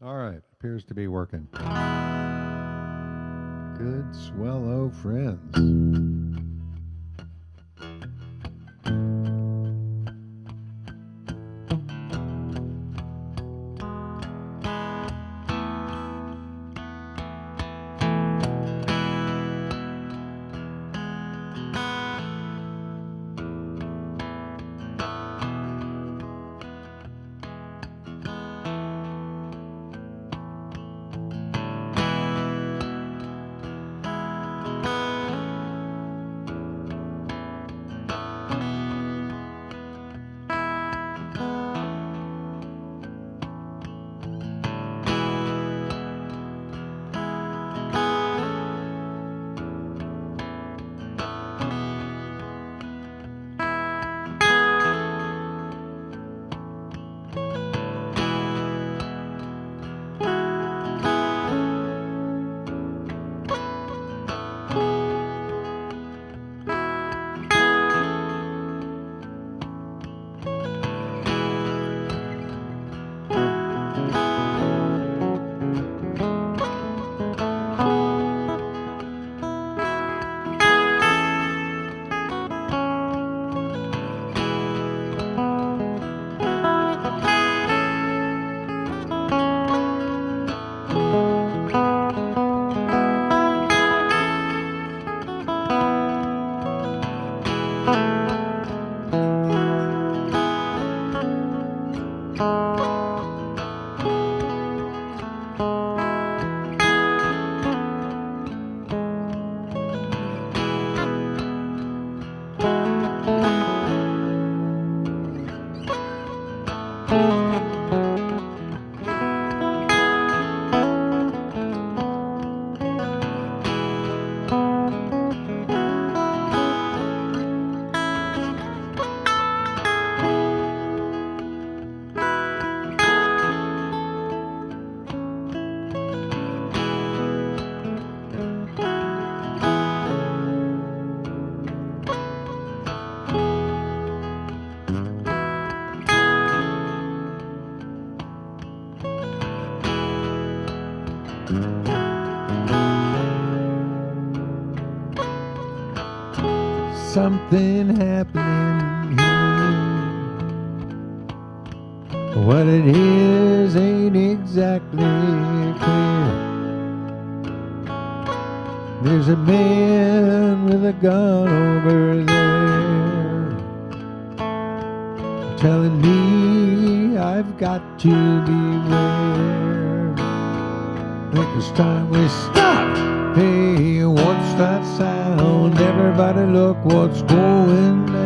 All right, appears to be working. Good swello friends. Something happening here. What it is ain't exactly clear. There's a man with a gun over there telling me I've got to beware. I think it's time we stop. Hey, what's that sound? Everybody look what's going down.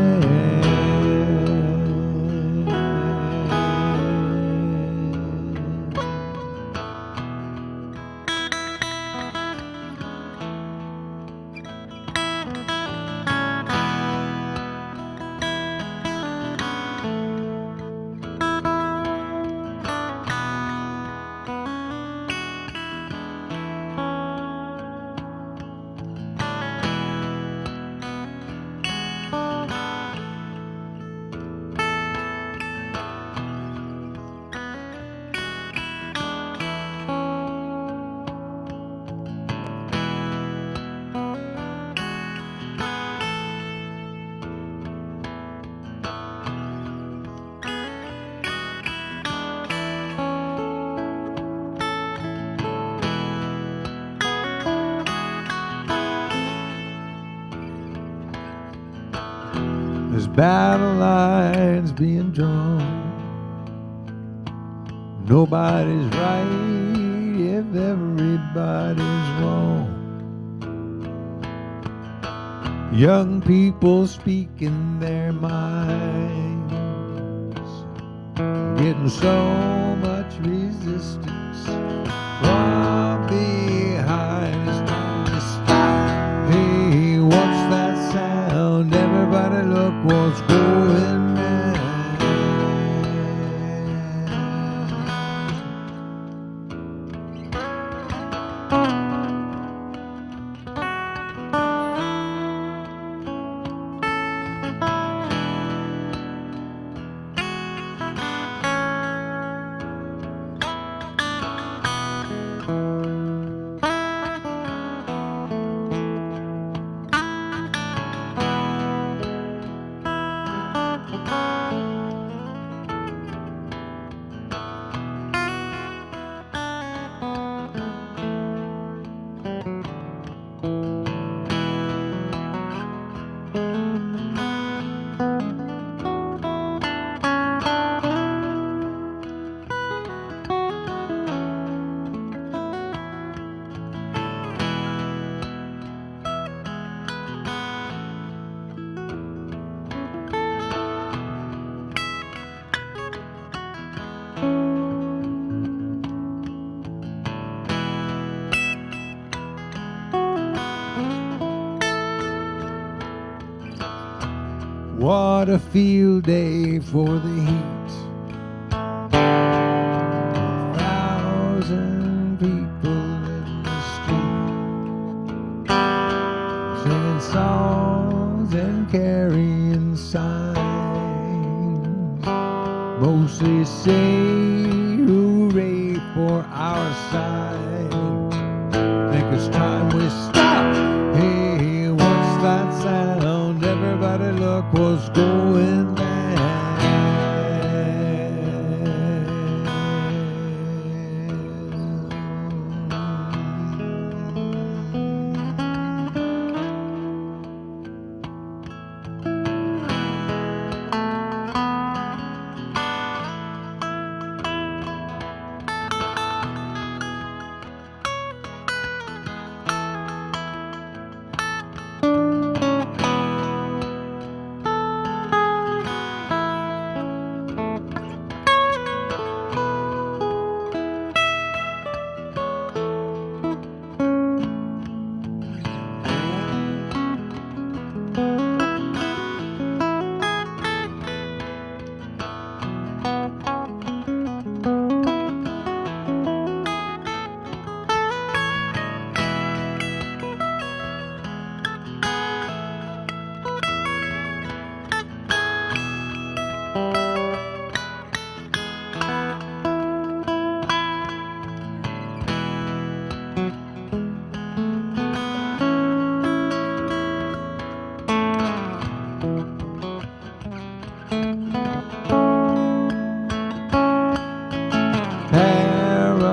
There's battle lines being drawn. Nobody's right if everybody's wrong. Young people speaking their minds, getting so much resistance from behind. It's time to stop. Hey, what's that sound? Everybody look what's going on. What a field day for the heat. 1,000 people in the street, singing songs and carrying signs. Mostly say hooray for our side. Think it's time we stop. Hey, what's that sound? Everybody look what's going down.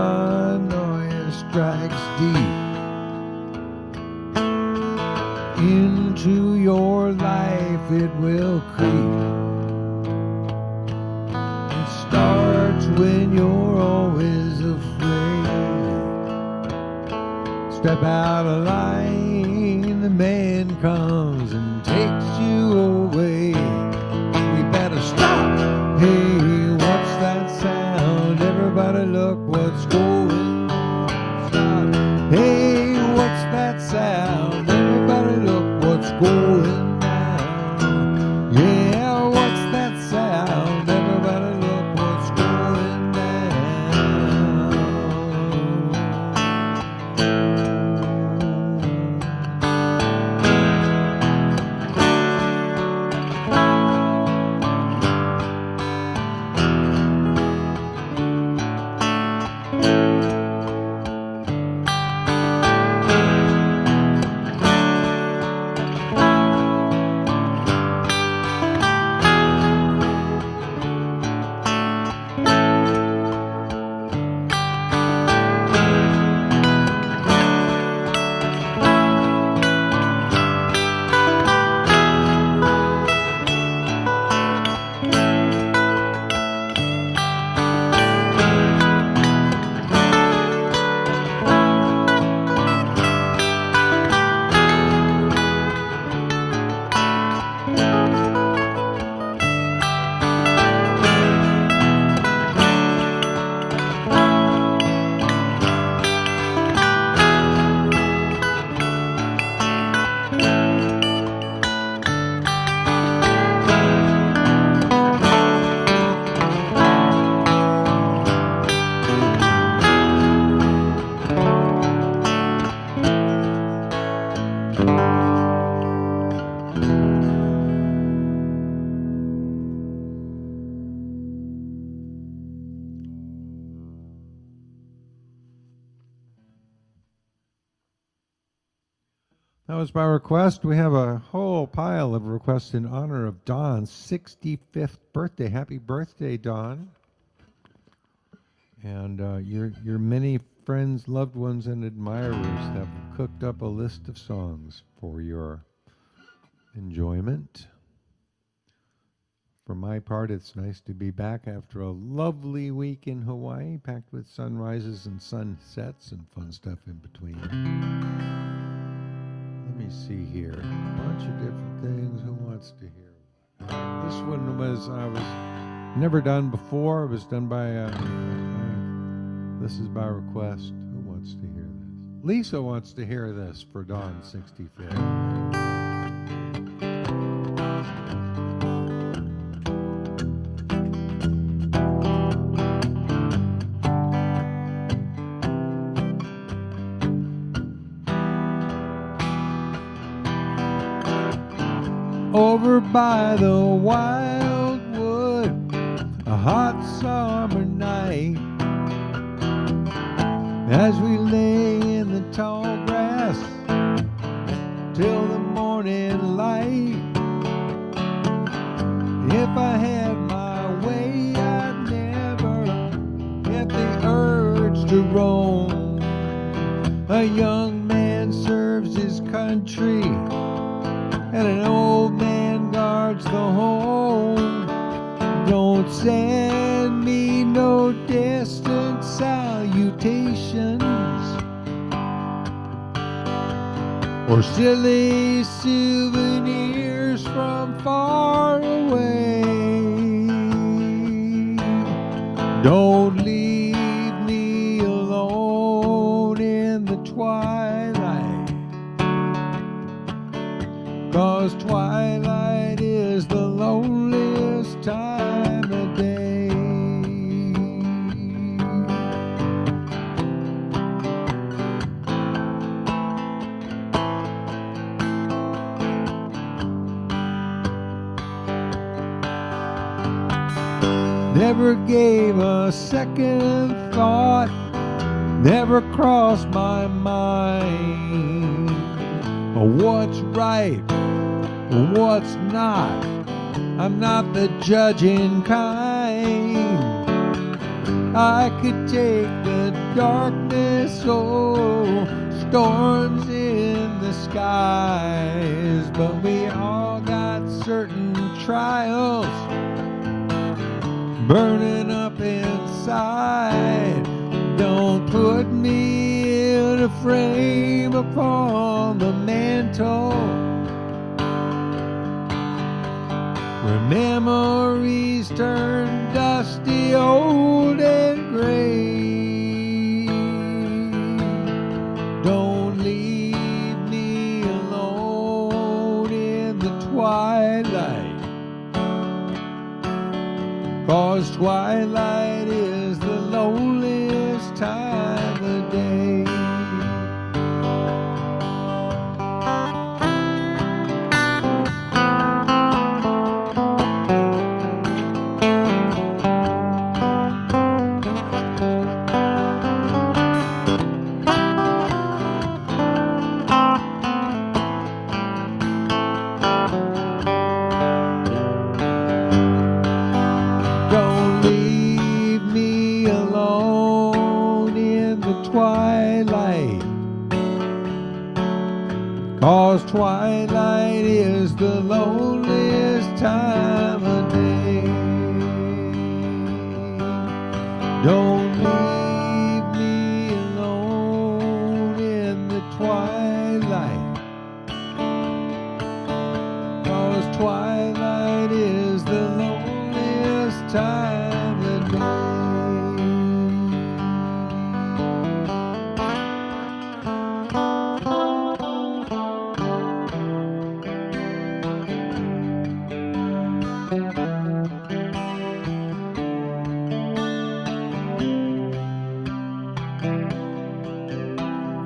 Paranoia strikes deep into your life, it will creep. It starts when you're always afraid. Step out of line, the man comes and takes you away. We better stop. Hey, what's that sound? Everybody look what's going on. Stop. Hey, what's that sound? Everybody look what's going down. Yeah, what's that sound? Everybody look what's going down. That was by request. We have a whole pile of requests in honor of Don's 65th birthday. Happy birthday, Don. And your many friends, loved ones, and admirers have cooked up a list of songs for your enjoyment. For my part, it's nice to be back after a lovely week in Hawaii, packed with sunrises and sunsets and fun stuff in between. Let me see here. A bunch of different things. Who wants to hear? This one was never done before. It was done by this is by request. Who wants to hear this? Lisa wants to hear this for Dawn's 65th. over by the wildwood, a hot summer night, as we lay in the tall grass till the morning light. If I had my way, I'd never get the urge to roam. A young man serves his country, and an old man guards the home. Don't send me no distant salutations or silly souvenirs from far away. Don't leave me alone in the twilight, 'cause twilight is the loneliest time of day. Never gave a second thought, never crossed my mind what's right, what's not. I'm not the judging kind. I could take the darkness, oh, storms in the skies, but we all got certain trials burning up inside. Don't put me in a frame upon the mantle where memories turn dusty, old and gray. Don't leave me alone in the twilight, 'cause twilight is the loneliest time of day. Don't leave me alone in the twilight, 'cause twilight is the loneliest time of day. Don't leave me alone in the twilight, 'cause twilight is the loneliest time of day.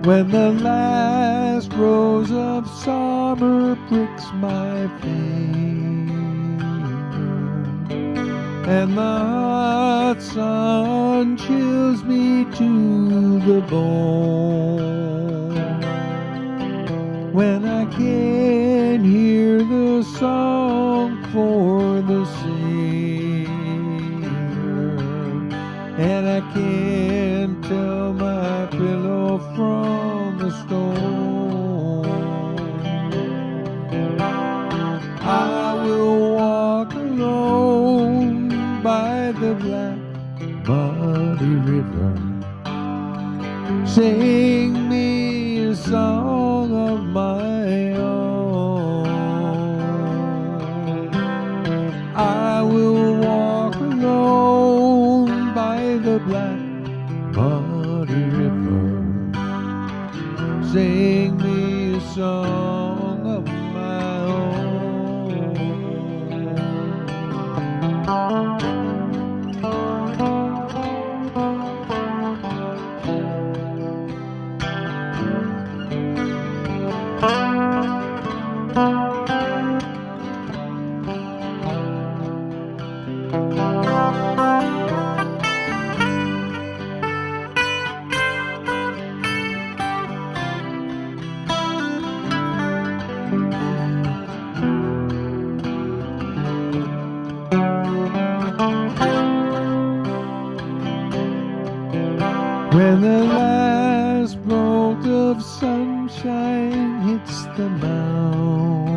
When the last rose of summer pricks my finger, and the hot sun chills me to the bone, when I can hear the song for the singer, and I can tell my pillow from the stone, I will walk alone by the black muddy river, sing me a song of my own. I will walk alone by the black muddy river, sing me a song of my own. when the last bolt of sunshine hits the mountain,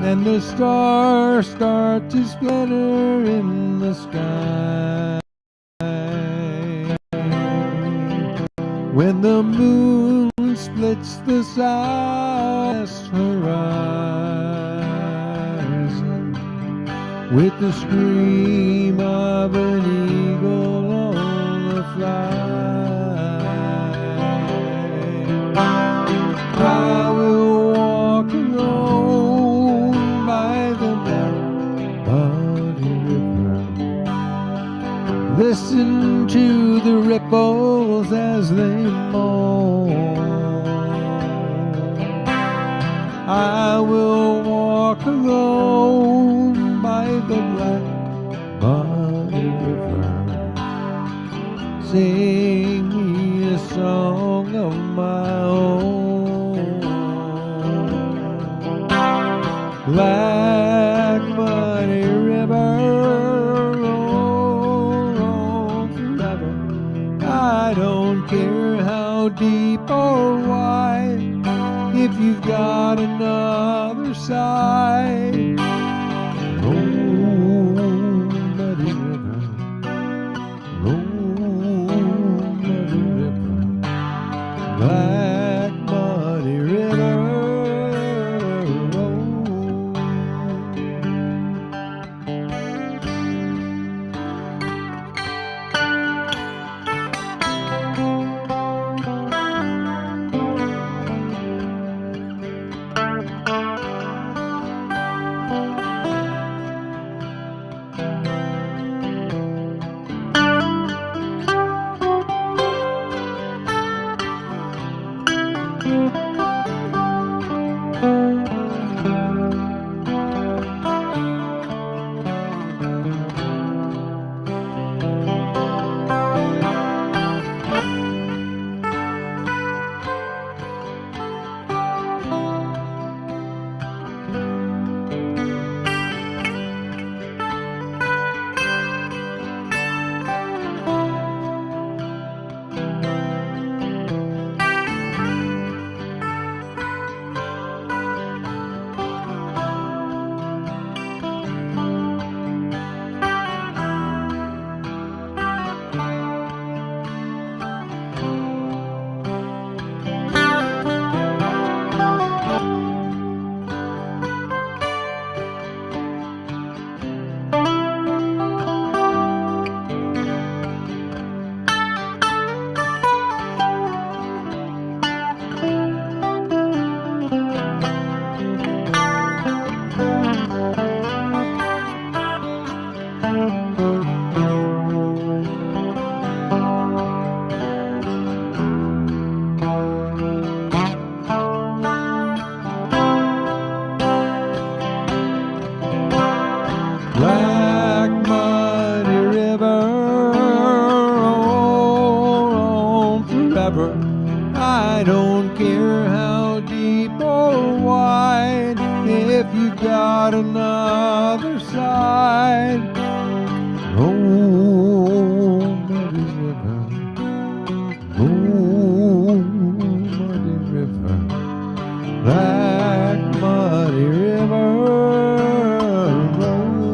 and the stars start to splatter in the sky. When the moon splits the southwest horizon with the scream of an eagle on the flight, I will walk alone by the Muddy River, listen to the ripples as they moan. I will walk alone by the Muddy River, sing me a song of my own. Black Muddy River, roll forever. I don't care how deep or wide, if you've got another side. Roll, Muddy River, roll, Muddy River, Black Muddy River, roll. Black Muddy River, roll on forever. I don't care how deep or wide, if you got another side. Roll, Muddy River, roll, Muddy River, Black Muddy River, roll.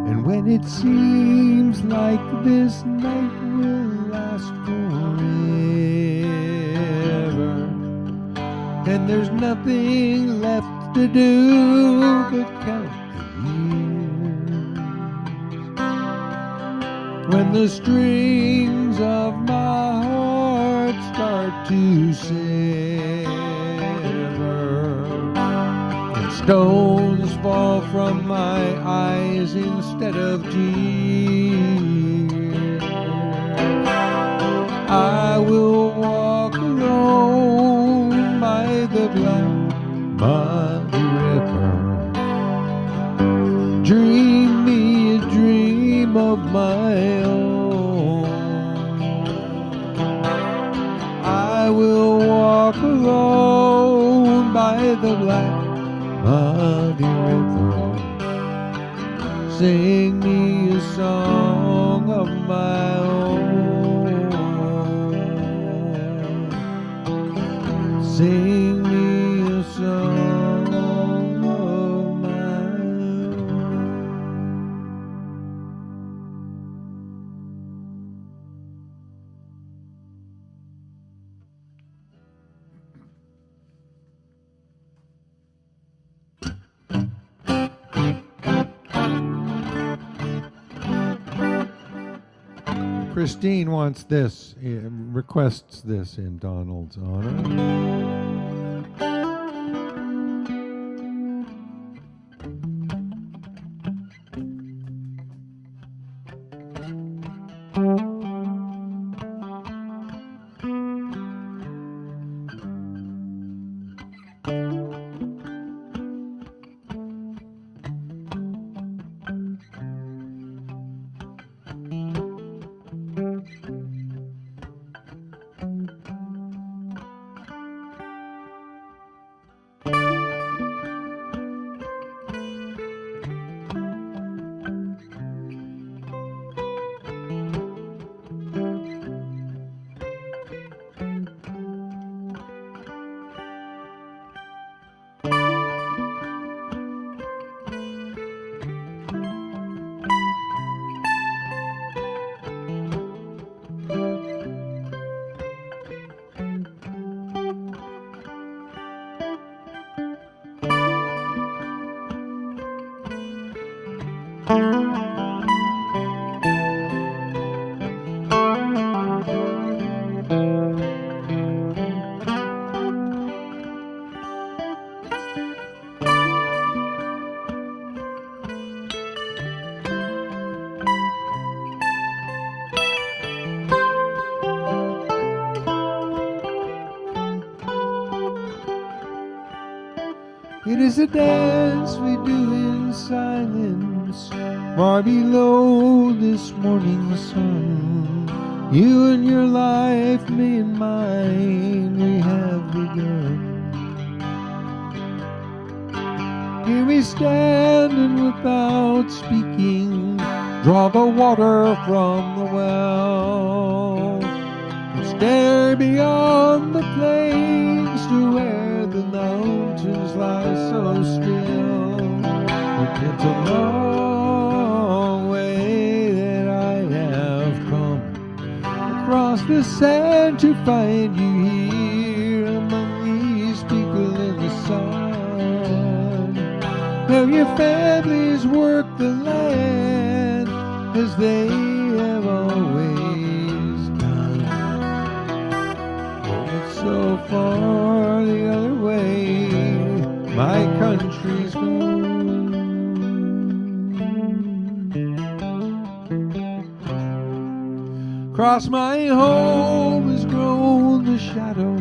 And when it seems like this night will last forever, and there's nothing left to do but count the years, when the strings of my heart start to sever, and stones fall from my eyes instead of tears, I will walk alone by the Black Muddy River, dream me a dream of my own. I will walk alone by the Black Muddy River, sing me a song my own. Sing me a song of my own. Christine wants this, requests this in Donald's honor. It is a dance we do in silence, far below this morning sun. You and your life, me and mine, we have begun. Here we stand and without speaking, draw the water from the well, and stare beyond the plains to where the mountains lie so still. It's a long way that I have come across the sand to find you here among these people in the sun, where your families work the land as they have always done. It's so far the other way, my country's gone. Across my home has grown the shadow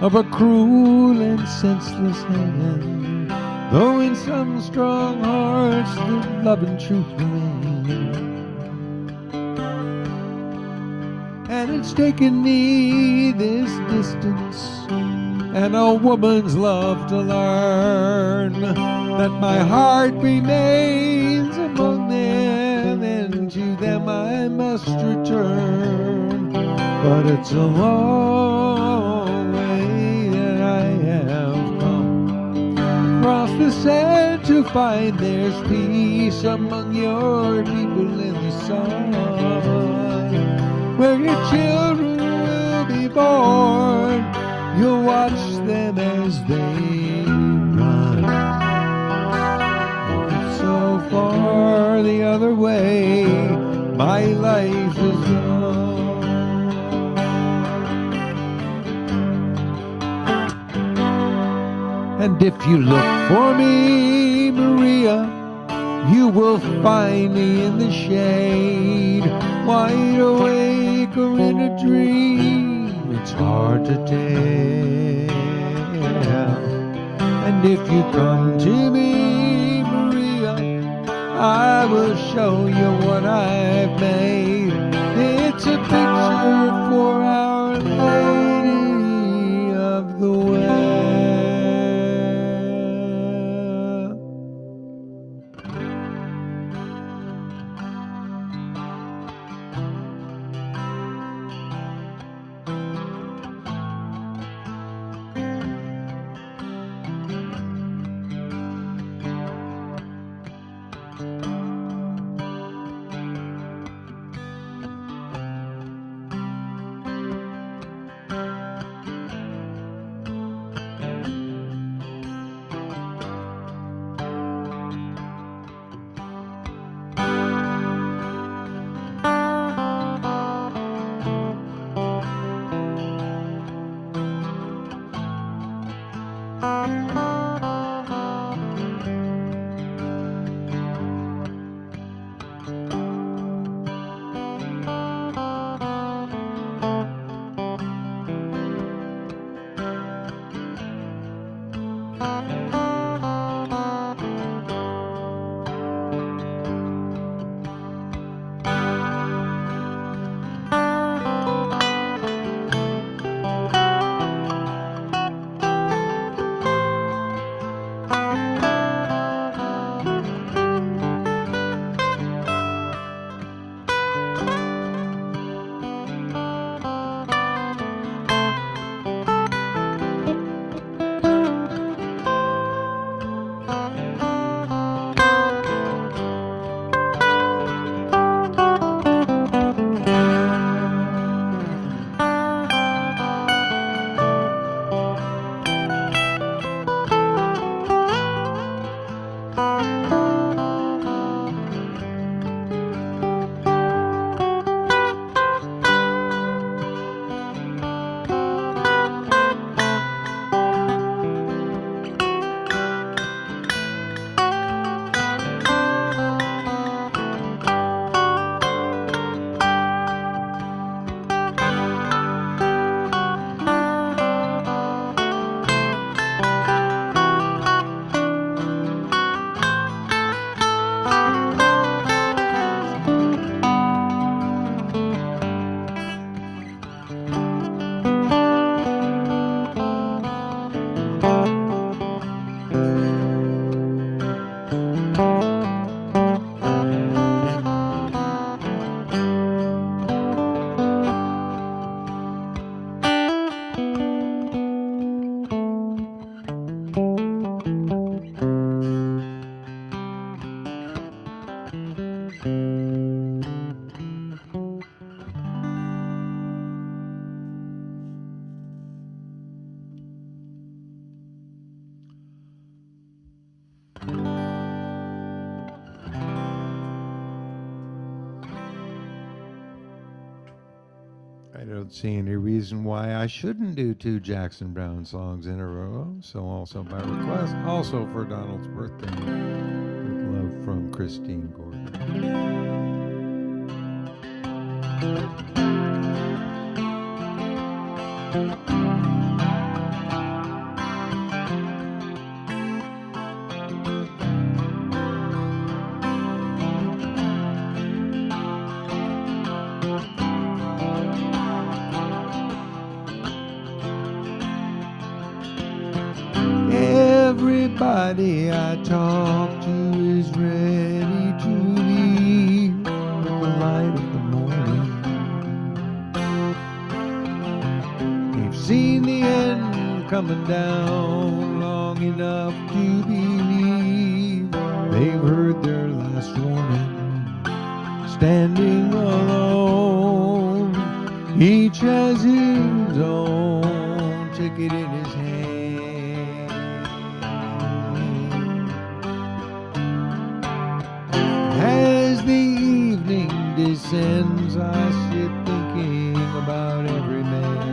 of a cruel and senseless hand, though in some strong hearts the love and truth remain. And it's taken me this distance and a woman's love to learn that my heart remains among them, and to them I must return. But it's a long way that I have come across the sand to find there's peace among your people in the sun, where your children will be born. You'll watch them as they run. It's so far the other way, my life is gone. And if you look for me, Maria, you will find me in the shade, wide awake or in a dream. It's hard to tell. And if you come to me, Maria, I will show you what I've made. It's a picture for Our Lady of the Well. don't see any reason why I shouldn't do 2 Jackson Browne songs in a row. So also by request, also for Donald's birthday, with love from Christine Gordon. Everybody I talk to is ready to leave with the light of the morning. They've seen the end coming down long enough to believe they've heard their last warning. Standing alone, each has his own ticket in his hand. As the evening descends, I sit thinking about every man.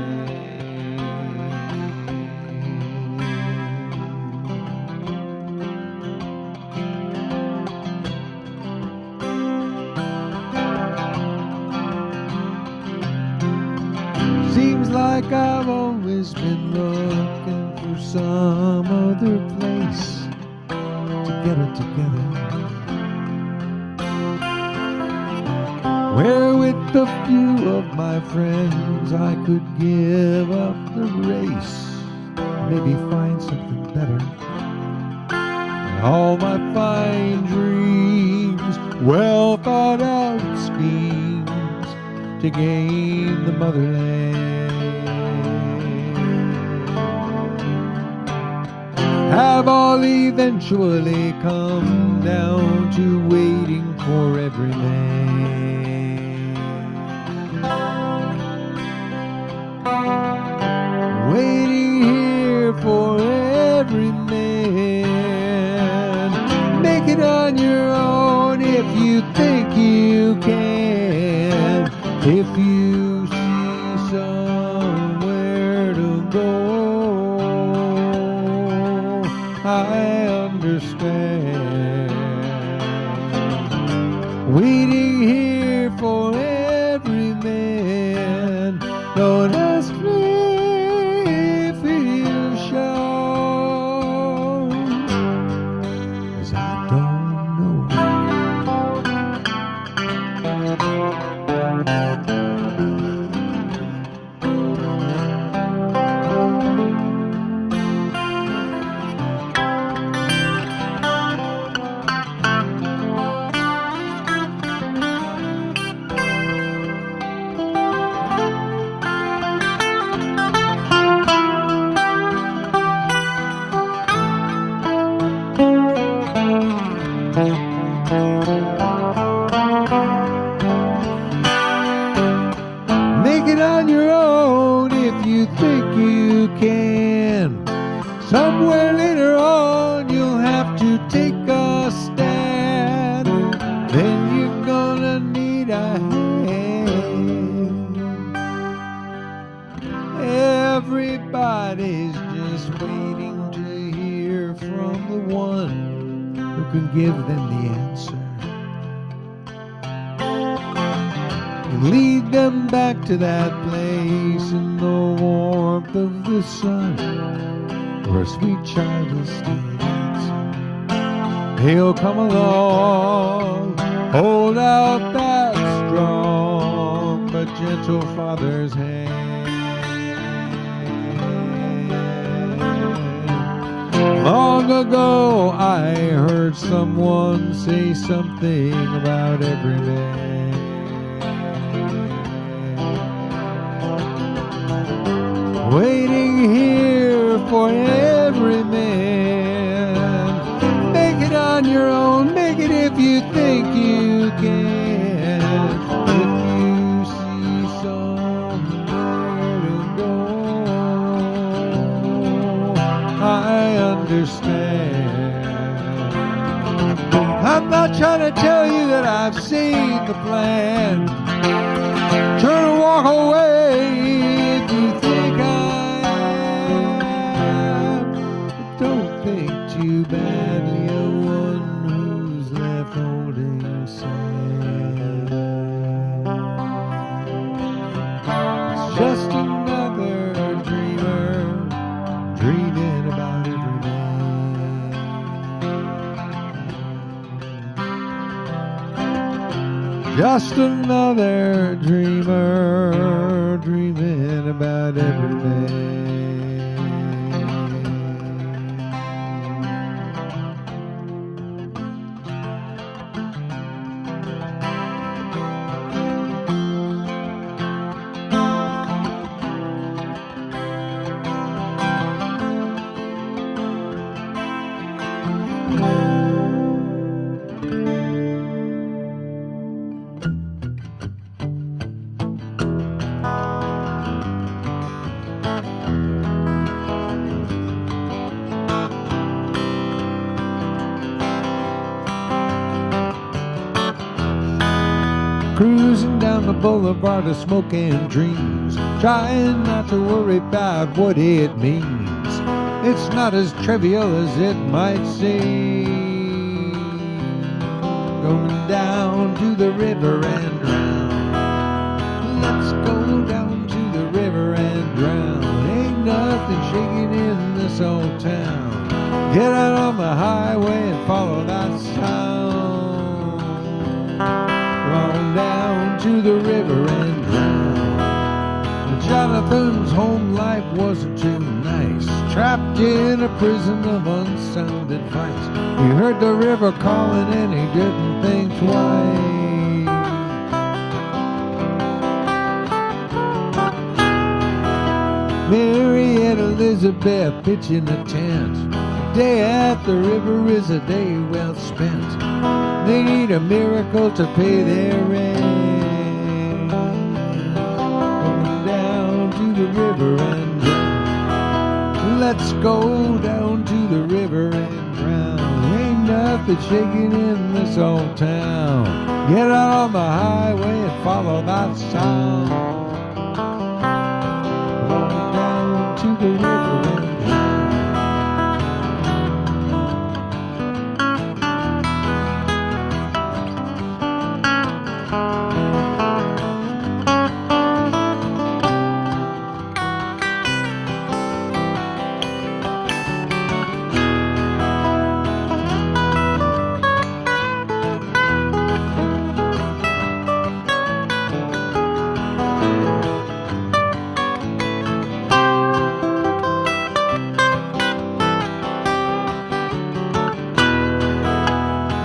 Seems like I've always been looking for some other place to get it together, where with a few of my friends I could give up the race, maybe find something better. And all my fine dreams, well thought out schemes to gain the motherland have all eventually come down to waiting for every man. Waiting here for every man. Make it on your own if you think you can. If you see somewhere to go, I understand. Waiting here for every man. Don't ask me if he'll show, 'cause I don't know. Make it on your own if you think you can. Somewhere later on you'll have to take a stand. Then you're gonna need a hand. Everybody's just waiting to hear from the one who can give them the answer and lead them back to that place in the warmth of the sun, where a sweet child will still dance. He'll come along, hold out that strong but gentle father's hand. Long ago I heard someone say something about every man. Waiting here for every man. Make it on your own, make it if you think you can. If you see somewhere to go, I understand. I'm not trying to tell you that I've seen the plan. Turn and walk away Just another dreamer dreaming about everything. Cruising down the boulevard of smoke and dreams, trying not to worry about what it means. It's not as trivial as it might seem. Going down to the river and drown. Let's go down to the river and drown. Ain't nothing shaking in this old town. Get out on the highway and follow that sound. On down to the river and drown. Jonathan's home life wasn't too nice, trapped in a prison of unsound advice. He heard the river calling and he didn't think twice. Mary and Elizabeth pitching a tent. A day at the river is a day well spent. They need a miracle to pay their rent. Going down to the river and drown. Let's go down to the river and drown. Ain't nothing shaking in this old town. Get out on the highway and follow that sound. Going down to the river and drown.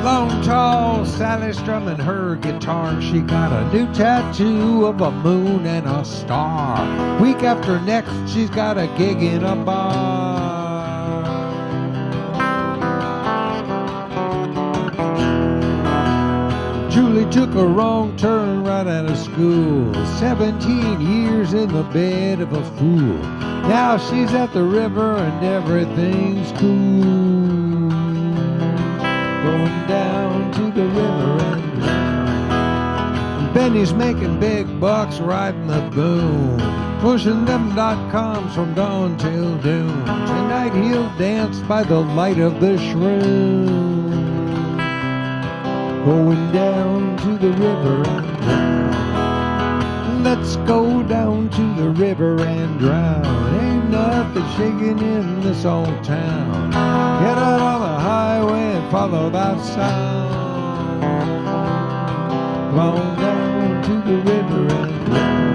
Long, tall Sally strumming her guitar. She got a new tattoo of a moon and a star. Week after next, she's got a gig in a bar. Julie took a wrong turn right out of school. 17 years in the bed of a fool. Now she's at the river and everything's cool. Going down to the river and drown. Benny's making big bucks riding the boom, pushing them .coms from dawn till doom. Tonight he'll dance by the light of the shroom. Going down to the river and drown. Let's go down to the river and drown. Ain't nothing shaking in this old town. Get out on the highway and follow that sound. On down to the river and drown.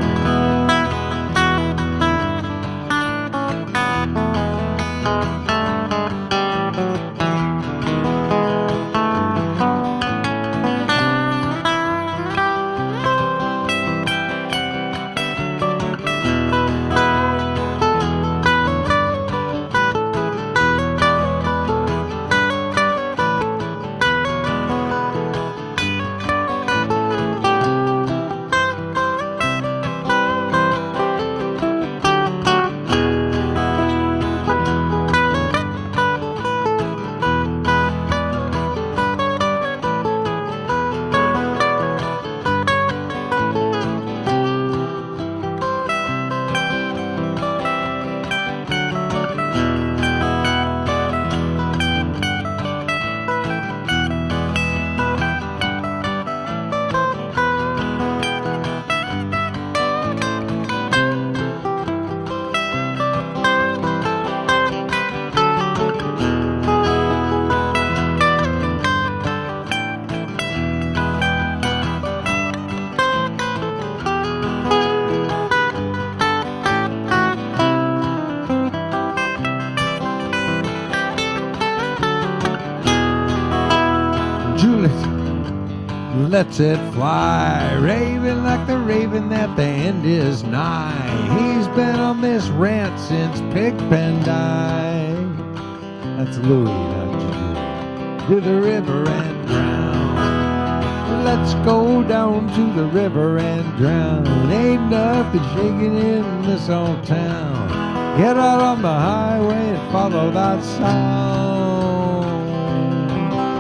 lets it fly, raving like the raven that the end is nigh. He's been on this rant since Pigpen died. That's Louis, not you. To the river and drown. Let's go down to the river and drown. Ain't nothing shaking in this old town. Get out on the highway and follow that sound.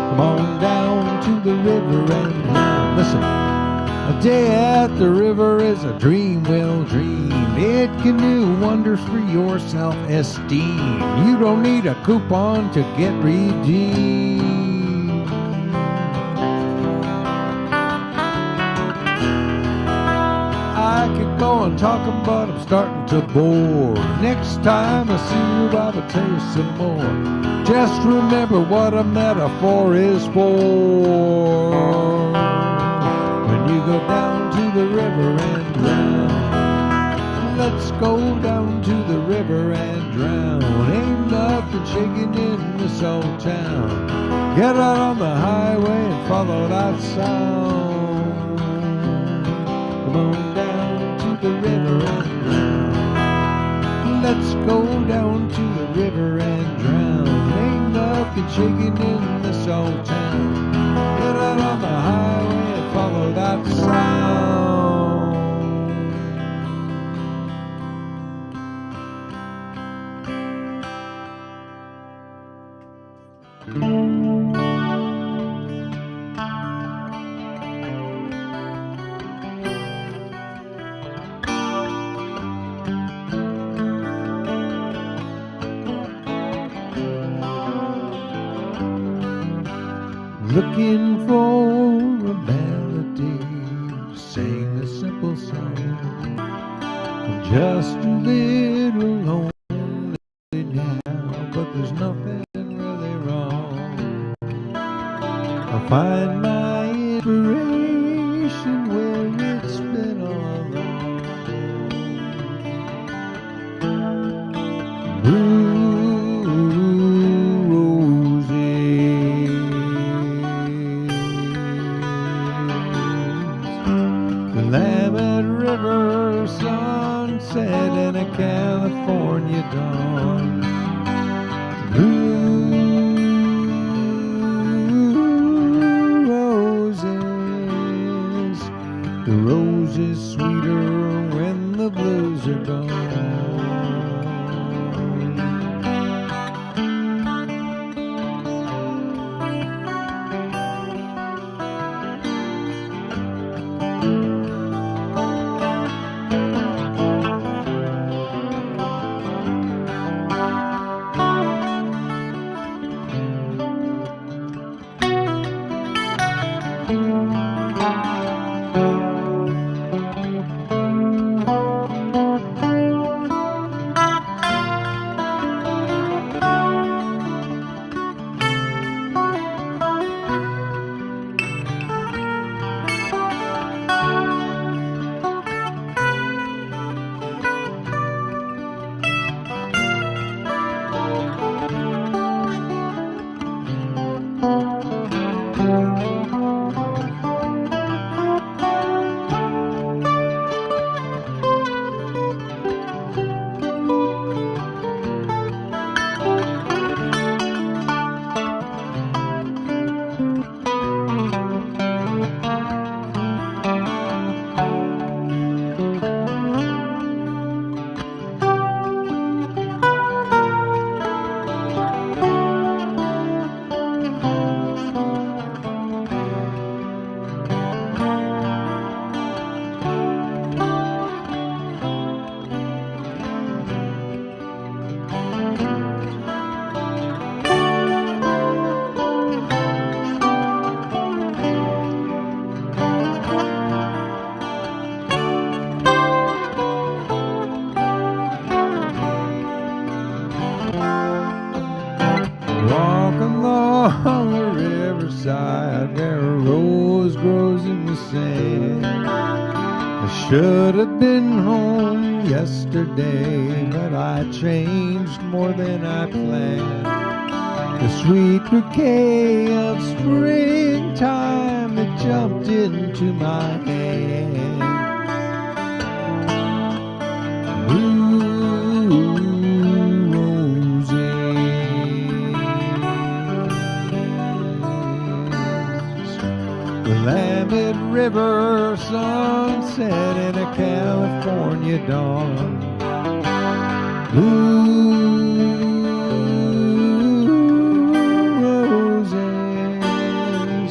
Come on down to the river and drown. Listen, a day at the river is a dream well dreamed. It can do wonders for your self-esteem. You don't need a coupon to get redeemed. I could go on talking, but I'm starting to bore. Next time I see you, I will tell you some more. Just remember what a metaphor is for. When you go down to the river and drown. Let's go down to the river and drown. Ain't nothing shaking in this old town. Get out on the highway and follow that sound. Come on down to the river and drown. Let's go down to the river and drown. Ain't nothing shaking in this old town. Get out on the highway and follow that sound. Looking for a melody to sing a simple song. I'm just a little lonely now, but there's nothing really wrong. I find my inspiration where it's been all along. Lemon River sunset and a California dawn. Blue roses, the roses sweeter when the blues are gone. Walk along the riverside where a rose grows in the sand. I should have been home yesterday, but I changed more than I planned. the sweet bouquet of springtime that jumped into my hand. Blue roses, Willamette River sunset in a California dawn. Blue roses,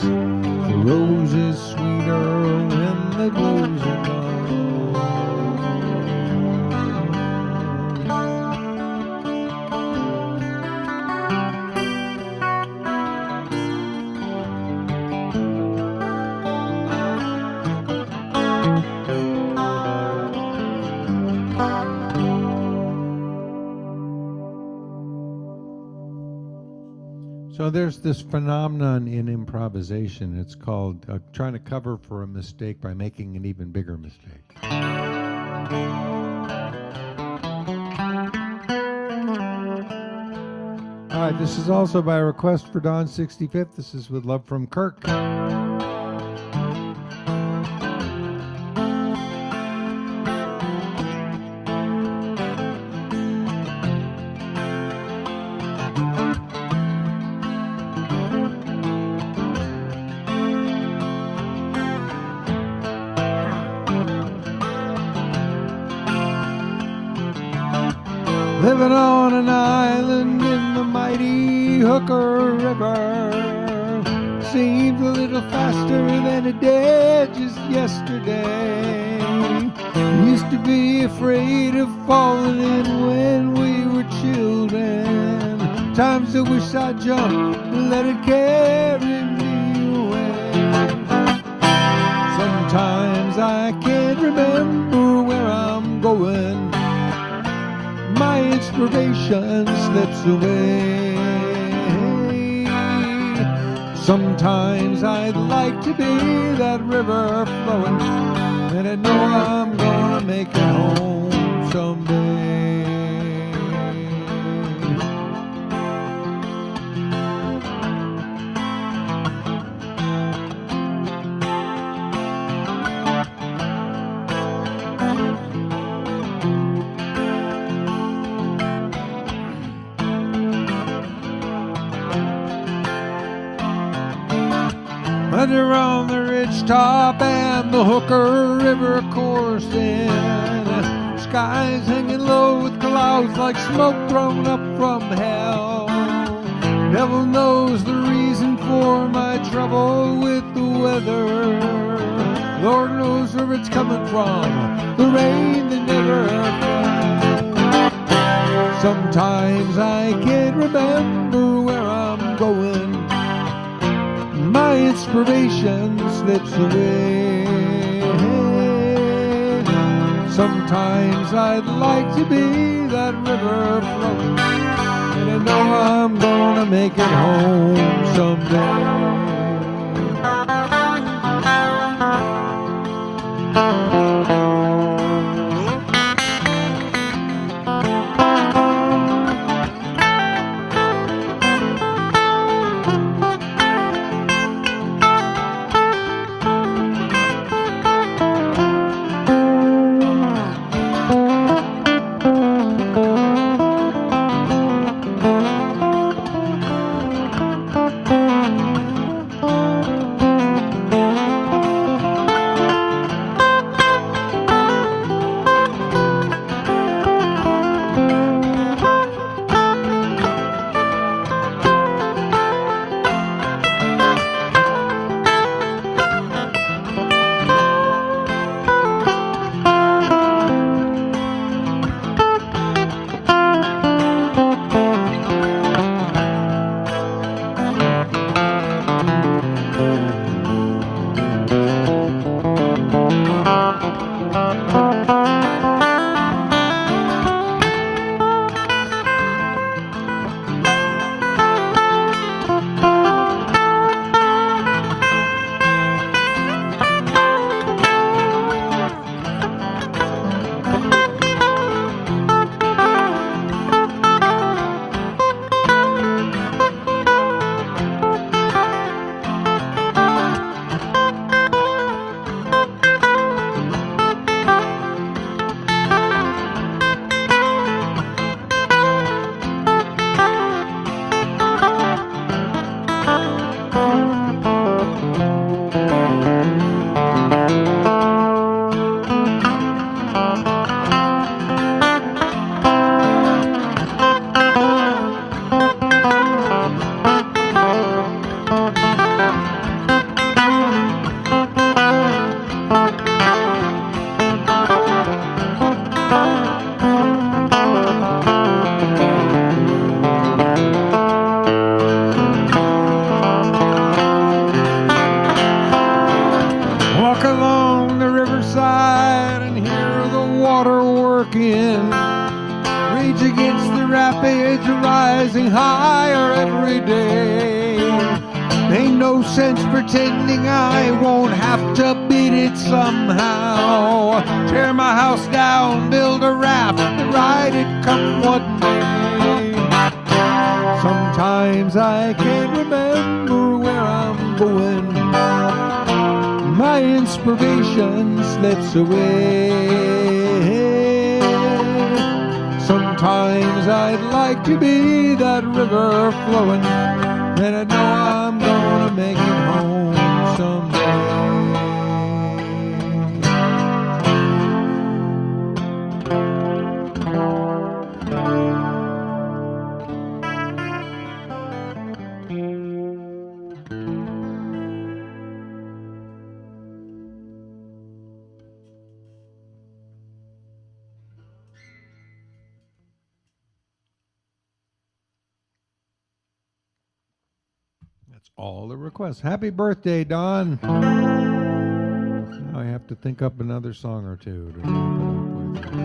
the roses sweeter when the blues are gone. So there's this phenomenon in improvisation. It's called trying to cover for a mistake by making an even bigger mistake. All right, this is also by request for Don's 65th. This is with love from Kirk. Living on an island in the mighty Hooker River seemed a little faster than it did just yesterday. Used to be afraid of falling in when we were children. Times I wish I'd jump and let it carry me away. Sometimes I can't remember where I'm going. My inspiration slips away. Sometimes I'd like to be that river flowing, and I know I'm gonna make it home someday. Under on the ridge top and the Hooker River coursing, skies hanging low with clouds like smoke thrown up from hell. Devil knows the reason for my trouble with the weather. Lord knows where it's coming from, the rain that never fell. Sometimes I can't remember where I'm going. My inspiration slips away. Sometimes I'd like to be that river flowing, and I know I'm gonna make it home someday. surge against the rapids, rising higher every day. Ain't no sense pretending I won't have to beat it somehow. Tear my house down, build a raft, and ride it come what may. Sometimes I can't remember where I'm going. My inspiration slips away. Sometimes I'd like to be that river flowing, and I know I'm gonna make it home someday. That's all the requests. Happy birthday, Don. Now I have to think up another song or two to put up with.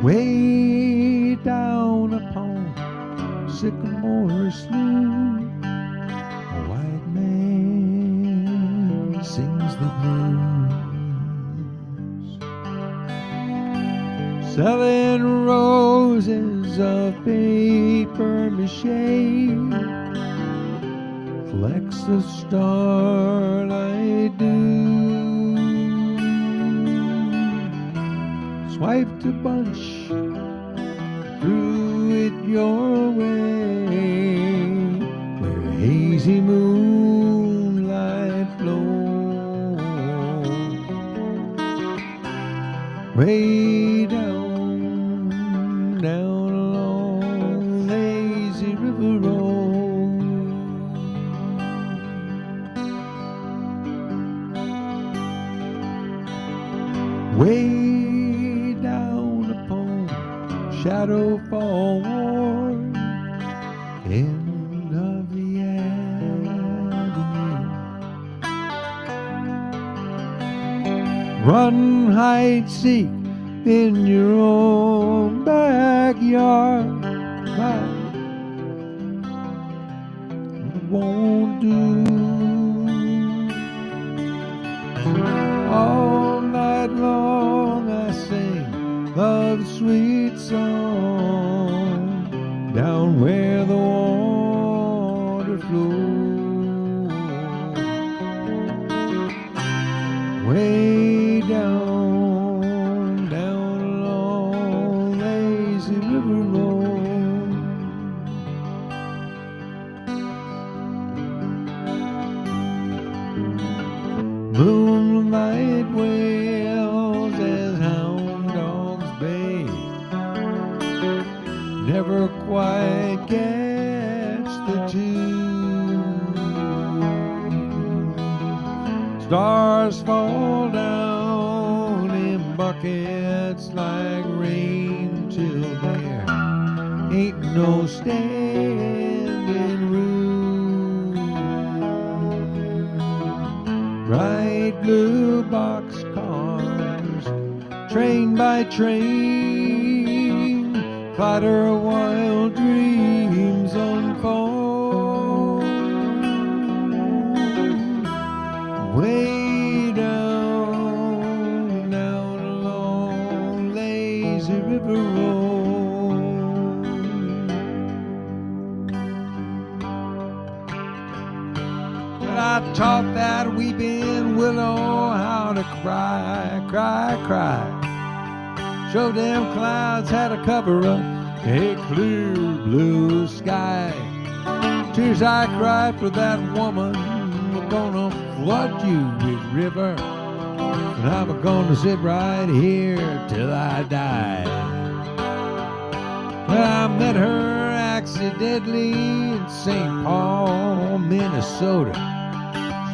Way down upon Sycamore Slough, a white man sings the blues, selling roses of paper mache, flecks of starlight dew. Swiped a bunch, threw it your way, where hazy moonlight flows. Way down, down along lazy river road. Way shadow forward, end of the avenue. Run, hide, seek in your own backyard. It won't do. All night long I sing love's sweet song, down where the water flows. Way down, down along lazy river road. Moonlight wails as hound dogs bay, never quite catch the tune. Stars fall down in buckets like rain till there ain't no standing room. Bright blue boxcars, train by train, clatter while dreams unfold. Way down, down along lazy river road. But I taught that weeping willow how to cry, cry, cry. Show them clouds how to cover up a clear blue sky. Tears I cried for that woman, we're gonna flood you with river, and I'm gonna sit right here till I die. Well, I met her accidentally in St. Paul, Minnesota.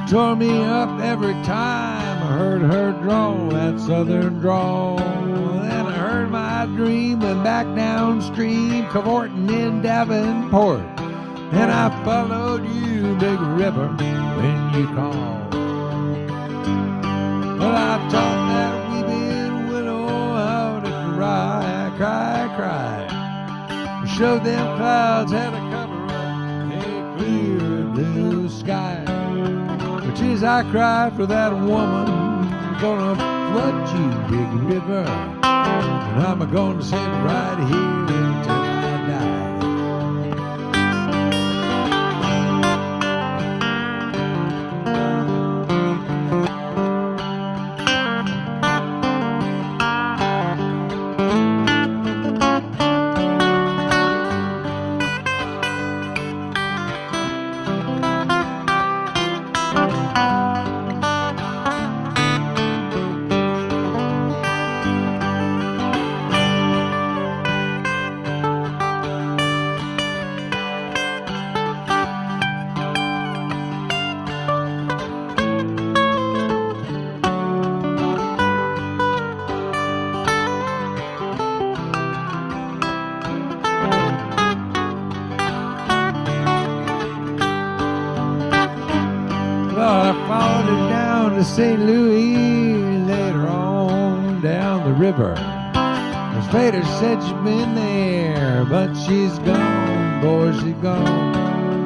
tore me up every time I heard her drawl, that southern drawl. Then I heard my dream went back downstream, cavorting in Davenport. And I followed you, big river, when you called. Well, I taught that weeping willow how to cry, cry, cry. Showed them clouds had to cover up a clear blue sky. But as I cried for that woman, I'm gonna flood you, big river, and I'm gonna sit right here until I die. St. Louis, later on down the river. Miss Fader said she'd been there, but she's gone, boy, she's gone.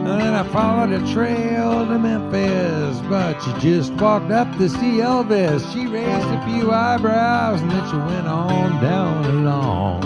And then I followed a trail to Memphis, but she just walked up to see Elvis. She raised a few eyebrows, and then she went on down along.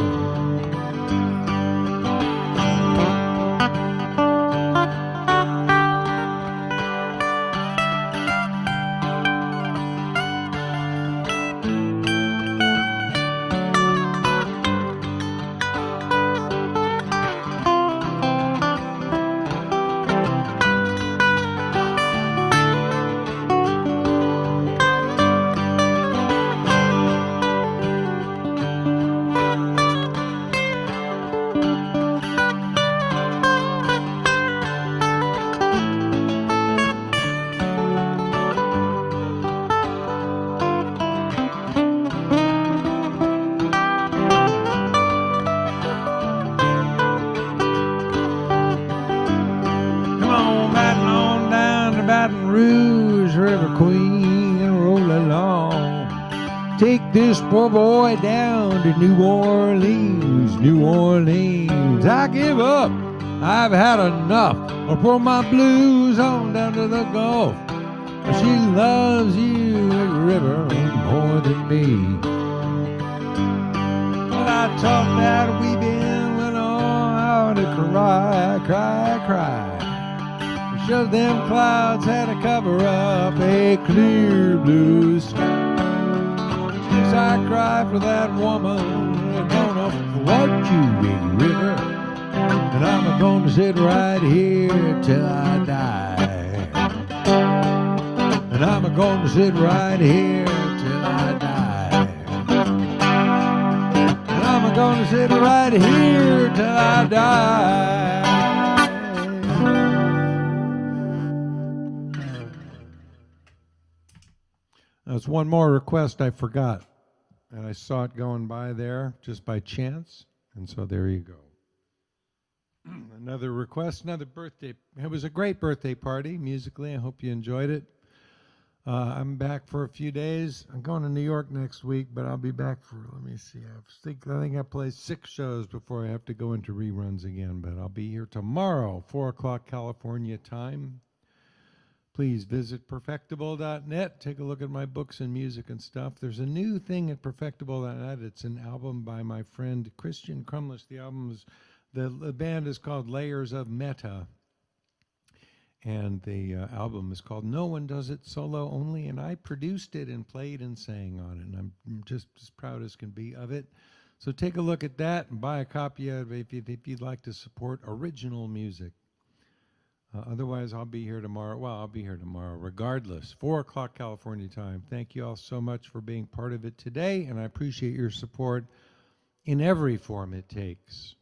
This poor boy down to New Orleans, New Orleans. I give up, I've had enough. I'll pour my blues on down to the Gulf. She loves you, river, more than me. Well, I taught that weeping willow how to cry, cry, cry. Showed them clouds had to cover up a clear blue sky. I cry for that woman, I'm gonna flood you, big river, and I'm gonna sit right here till I die. And I'm gonna sit right here till I die. And I'm gonna sit right here till I die. That's one more request I forgot. And I saw it going by there just by chance, and so there you go. Another request, another birthday. It was a great birthday party musically. I hope you enjoyed it. I'm back for a few days. I'm going to New York next week, but I'll be back for, let me see, I think I play 6 shows before I have to go into reruns again, but I'll be here tomorrow, 4 o'clock California time. Please visit perfectible.net. Take a look at my books and music and stuff. There's a new thing at perfectible.net. It's an album by my friend Christian Crumlish. The band is called Layers of Meta. And the album is called No One Does It Solo Only. And I produced it and played and sang on it. And I'm just as proud as can be of it. So take a look at that and buy a copy of it if you'd like to support original music. Otherwise, I'll be here tomorrow. Well, I'll be here tomorrow regardless. 4 o'clock California time. Thank you all so much for being part of it today, and I appreciate your support in every form it takes.